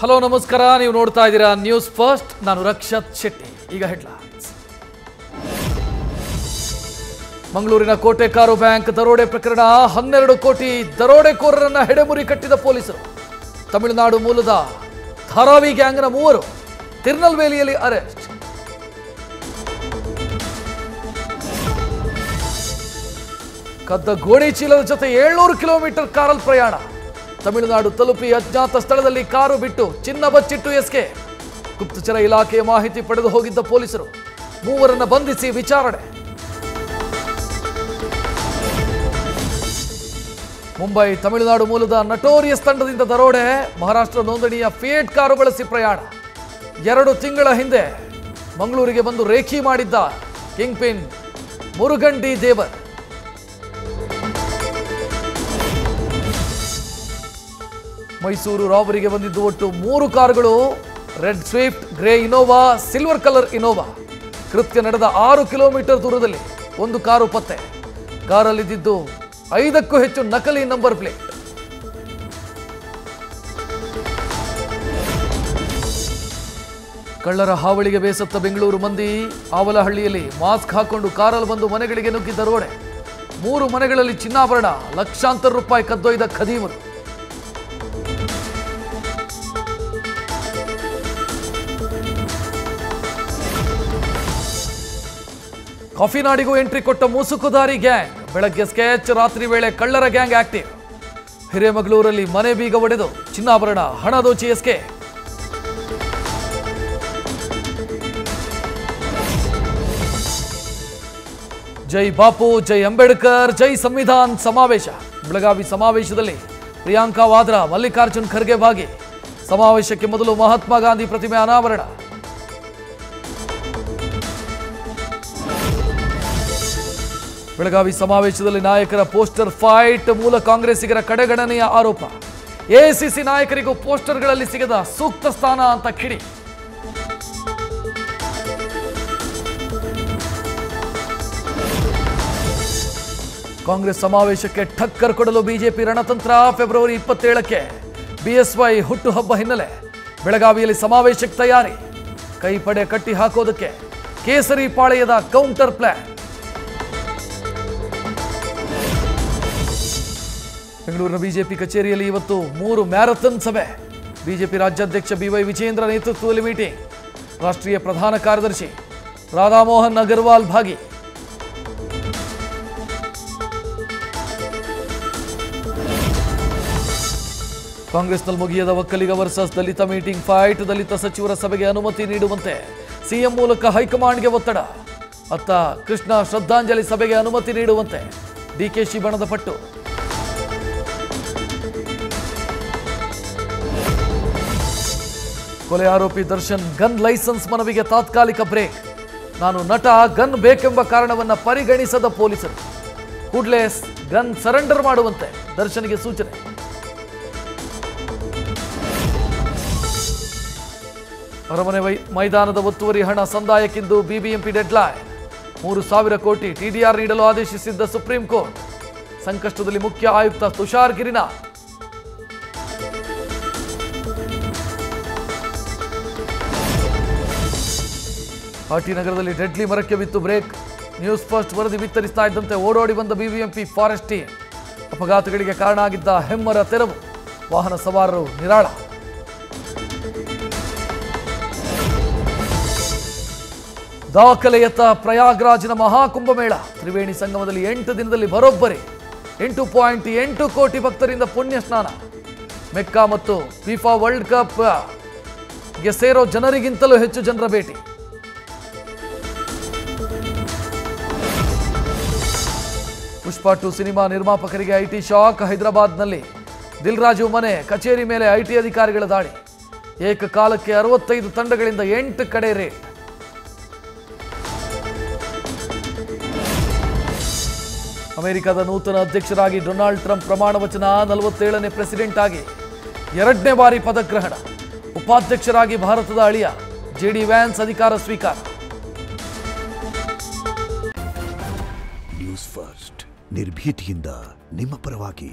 Hello ನಮಸ್ಕಾರ, ನೀವು ನೋಡ್ತಾ ಇದ್ದೀರಾ ನ್ಯೂಸ್ ಫಸ್ಟ್. ನಾನು ರಕ್ಷತ್ ಶೆಟ್ಟಿ. ಈಗ ಹೆಡ್ಲೈನ್ಸ್. ಮಂಗಳೂರಿನ ಕೋಟೆ ಕಾರು ಬ್ಯಾಂಕ್ ದರೋಡೆ ಪ್ರಕರಣ. 12 ಕೋಟಿ ದರೋಡೆಕೋರರನ್ನ ಹೆಡೆಮುರಿ ಕಟ್ಟಿದ ಪೊಲೀಸರು. ತಮಿಳುನಾಡು ಮೂಲದ ಧಾರಾವಿ ಗ್ಯಾಂಗ್ನ 3 ತಿರುನಲ್ವೇಲಿಯಲ್ಲಿ ಅರೆಸ್ಟ್. ಕದ್ದ ಗೋಣಿ ಚೀಲದ ಜೊತೆ 700 ಕಿಲೋಮೀಟರ್ ಕಾರಲ್ಲಿ ಪ್ರಯಾಣ. ತಮಿಳುನಾಡು ತಲುಪಿ ಅಜ್ಞಾತ ಸ್ಥಳದಲ್ಲಿ ಕಾರು ಬಿಟ್ಟು ಚಿನ್ನ ಬಚ್ಚಿಟ್ಟು ಎಸ್ಕೆ. ಗುಪ್ತಚರ ಇಲಾಖೆಯ ಮಾಹಿತಿ ಪಡೆದು ಹೋಗಿದ್ದ ಪೊಲೀಸರು 3 ಬಂಧಿಸಿ ವಿಚಾರಣೆ. ಮುಂಬೈ ತಮಿಳುನಾಡು ಮೂಲದ ನಟೋರಿಯಸ್ ತಂಡದಿಂದ ದರೋಡೆ. ಮಹಾರಾಷ್ಟ್ರ ನೋಂದಣಿಯ ಫಿಯೇಟ್ ಕಾರು ಬಳಸಿ ಪ್ರಯಾಣ. 2 ತಿಂಗಳ ಹಿಂದೆ ಮಂಗಳೂರಿಗೆ ಬಂದು ರೇಖಿ ಮಾಡಿದ್ದ ಕಿಂಗ್ ಪಿನ್ ಮುರುಗಂಡಿ ದೇವರ್. ಮೈಸೂರು ರಾಬರಿಗೆ ಬಂದಿದ್ದು ಒಟ್ಟು 3 ಕಾರುಗಳು. Red Swift, grey Innova, silver colour Innova. ಕೃತ್ಯ ನಡೆದ 6 ಕಿಲೋಮೀಟರ್ ದೂರದಲ್ಲಿ 1 ಕಾರು ಪತ್ತೆ. ಕಾರಲ್ಲಿದ್ದು 5ಕ್ಕೂ ಹೆಚ್ಚು ನಕಲಿ ನಂಬರ್ ಪ್ಲೇಟ್. ಕಳ್ಳರ ಹಾವಳಿಗೆ ಬೇಸತ್ತ ಬೆಂಗಳೂರು ಮಂದಿ. ಆವಲಹಳ್ಳಿಯಲ್ಲಿ ಮಾಸ್ಕ್ ಹಾಕೊಂಡು ಕಾರಲ್ಲಿ ಬಂದು ಮನೆಗಳಿಗೆ ನುಗ್ಗಿ ದರೋಡೆ. 3 ಮನೆಗಳಲ್ಲಿ ಚಿನ್ನಾಭರಣ, ಲಕ್ಷಾಂತರ ರೂಪಾಯಿ ಕದ್ದೊಯ್ದ ಖದೀಮರು. ಕಾಫಿ ನಾಡಿಗೂ ಎಂಟ್ರಿ ಕೊಟ್ಟ ಮುಸುಕುದಾರಿ ಗ್ಯಾಂಗ್. ಬೆಳಗ್ಗೆ ಸ್ಕೆಚ್, ರಾತ್ರಿ ವೇಳೆ ಕಳ್ಳರ ಗ್ಯಾಂಗ್ ಆಕ್ಟಿವ್. ಹಿರೇಮಗಳೂರಲ್ಲಿ ಮನೆ ಬೀಗ ಒಡೆದು ಚಿನ್ನಾಭರಣ, ಹಣ ದೋಚಿ ಎಸ್ಕೆ. ಜೈ ಬಾಪು, ಜೈ ಅಂಬೇಡ್ಕರ್, ಜೈ ಸಂವಿಧಾನ್ ಸಮಾವೇಶ. ಬೆಳಗಾವಿ ಸಮಾವೇಶದಲ್ಲಿ ಪ್ರಿಯಾಂಕಾ ವಾದ್ರಾ, ಮಲ್ಲಿಕಾರ್ಜುನ್ ಖರ್ಗೆ ಭಾಗಿ. ಸಮಾವೇಶಕ್ಕೆ ಮೊದಲು ಮಹಾತ್ಮ ಗಾಂಧಿ ಪ್ರತಿಮೆ ಅನಾವರಣ. ಬೆಳಗಾವಿ ಸಮಾವೇಶದಲ್ಲಿ ನಾಯಕರ ಪೋಸ್ಟರ್ ಫೈಟ್. ಮೂಲ ಕಾಂಗ್ರೆಸ್ಸಿಗರ ಕಡೆಗಣನೆಯ ಆರೋಪ. ಎಐಸಿಸಿ ನಾಯಕರಿಗೂ ಪೋಸ್ಟರ್ಗಳಲ್ಲಿ ಸಿಗದ ಸೂಕ್ತ ಸ್ಥಾನ ಅಂತ ಕಿಡಿ. ಕಾಂಗ್ರೆಸ್ ಸಮಾವೇಶಕ್ಕೆ ಠಕ್ಕರ್ ಕೊಡಲು ಬಿಜೆಪಿ ರಣತಂತ್ರ. ಫೆಬ್ರವರಿ 27ಕ್ಕೆ ಬಿಎಸ್ವೈ ಹುಟ್ಟುಹಬ್ಬ ಹಿನ್ನೆಲೆ ಬೆಳಗಾವಿಯಲ್ಲಿ ಸಮಾವೇಶಕ್ಕೆ ತಯಾರಿ. ಕೈಪಡೆ ಕಟ್ಟಿ ಹಾಕೋದಕ್ಕೆ ಕೇಸರಿ ಪಾಳೆಯದ ಕೌಂಟರ್ ಪ್ಲಾನ್. ಬೆಂಗಳೂರಿನ ಬಿಜೆಪಿ ಕಚೇರಿಯಲ್ಲಿ ಇವತ್ತು 3 ಮ್ಯಾರಥಾನ್ ಸಭೆ. ಬಿಜೆಪಿ ರಾಜ್ಯಾಧ್ಯಕ್ಷ ಬಿವೈ ವಿಜಯೇಂದ್ರ ನೇತೃತ್ವದಲ್ಲಿ ಮೀಟಿಂಗ್. ರಾಷ್ಟ್ರೀಯ ಪ್ರಧಾನ ಕಾರ್ಯದರ್ಶಿ ರಾಧಾಮೋಹನ್ ಅಗರ್ವಾಲ್ ಭಾಗಿ. ಕಾಂಗ್ರೆಸ್ನಲ್ಲಿ ಮುಗಿಯದ ಒಕ್ಕಲಿಗ ವರ್ಸಸ್ ದಲಿತ ಮೀಟಿಂಗ್ ಫೈಟ್. ದಲಿತ ಸಚಿವರ ಸಭೆಗೆ ಅನುಮತಿ ನೀಡುವಂತೆ ಸಿಎಂ ಮೂಲಕ ಹೈಕಮಾಂಡ್ಗೆ ಒತ್ತಡ. ಅತ್ತ ಕೃಷ್ಣ ಶ್ರದ್ಧಾಂಜಲಿ ಸಭೆಗೆ ಅನುಮತಿ ನೀಡುವಂತೆ ಡಿಕೆಶಿ ಬಣದ ಪಟ್ಟು. ಕೊಲೆ ಆರೋಪಿ ದರ್ಶನ್ ಗನ್ ಲೈಸೆನ್ಸ್ ಮನವಿಗೆ ತಾತ್ಕಾಲಿಕ ಬ್ರೇಕ್. ನಾನು ನಟ, ಗನ್ ಬೇಕೆಂಬ ಕಾರಣವನ್ನ ಪರಿಗಣಿಸದ ಪೊಲೀಸರು. ಕೂಡಲೇ ಗನ್ ಸರೆಂಡರ್ ಮಾಡುವಂತೆ ದರ್ಶನ್ಗೆ ಸೂಚನೆ. ಅರಮನೆ ಮೈದಾನದ ಒತ್ತುವರಿ ಹಣ ಸಂದಾಯಕ್ಕಿಂದು ಬಿಬಿಎಂಪಿ ಡೆಡ್ಲೈನ್. 3,000 ಕೋಟಿ ಟಿಡಿಆರ್ ನೀಡಲು ಆದೇಶಿಸಿದ್ದ ಸುಪ್ರೀಂ ಕೋರ್ಟ್. ಸಂಕಷ್ಟದಲ್ಲಿ ಮುಖ್ಯ ಆಯುಕ್ತ ತುಷಾರ್ ಗಿರಿನಾಥ್. ಆರ್ಟಿ ನಗರದಲ್ಲಿ ಡೆಡ್ಲಿ ಮರಕ್ಕೆ ಬಿತ್ತು ಬ್ರೇಕ್. ನ್ಯೂಸ್ ಫಸ್ಟ್ ವರದಿ ಬಿತ್ತರಿಸ್ತಾ ಇದ್ದಂತೆ ಓಡೋಡಿ ಬಂದ ಬಿಬಿಎಂಪಿ ಫಾರೆಸ್ಟ್ ಟೀಮ್. ಅಪಘಾತಗಳಿಗೆ ಕಾರಣ ಆಗಿದ್ದ ಹೆಮ್ಮರ ತೆರವು. ವಾಹನ ಸವಾರರು ನಿರಾಳ. ದಾಖಲೆಯತ್ತ ಪ್ರಯಾಗ್ರಾಜ್ನ ಮಹಾಕುಂಭಮೇಳ. ತ್ರಿವೇಣಿ ಸಂಗಮದಲ್ಲಿ 8 ದಿನದಲ್ಲಿ ಬರೋಬ್ಬರಿ 8.8 ಕೋಟಿ ಭಕ್ತರಿಂದ ಪುಣ್ಯ ಸ್ನಾನ. ಮೆಕ್ಕಾ ಮತ್ತು ಫಿಫಾ ವರ್ಲ್ಡ್ ಕಪ್ಗೆ ಸೇರೋ ಜನರಿಗಿಂತಲೂ ಹೆಚ್ಚು ಜನರ ಭೇಟಿ. ಪುಷ್ಪ 2 ಸಿನಿಮಾ ನಿರ್ಮಾಪಕರಿಗೆ ಐಟಿ ಶಾಕ್. ಹೈದರಾಬಾದ್ನಲ್ಲಿ ದಿಲ್ ರಾಜು ಮನೆ, ಕಚೇರಿ ಮೇಲೆ ಐಟಿ ಅಧಿಕಾರಿಗಳ ದಾಳಿ. ಏಕಕಾಲಕ್ಕೆ 65 ತಂಡಗಳಿಂದ 8 ಕಡೆ ರೇಡ್. ಅಮೆರಿಕದ ನೂತನ ಅಧ್ಯಕ್ಷರಾಗಿ ಡೊನಾಲ್ಡ್ ಟ್ರಂಪ್ ಪ್ರಮಾಣ ವಚನ. 47ನೇ ಪ್ರೆಸಿಡೆಂಟ್ ಆಗಿ 2ನೇ ಬಾರಿ ಪದಗ್ರಹಣ. ಉಪಾಧ್ಯಕ್ಷರಾಗಿ ಭಾರತದ ಅಳಿಯ ಜೆಡಿ ವ್ಯಾನ್ಸ್ ಅಧಿಕಾರ ಸ್ವೀಕಾರ. ನ್ಯೂಸ್ ಫಸ್ಟ್ ನಿರ್ಭೀತಿಯಿಂದ ನಿಮ್ಮ ಪರವಾಗಿ.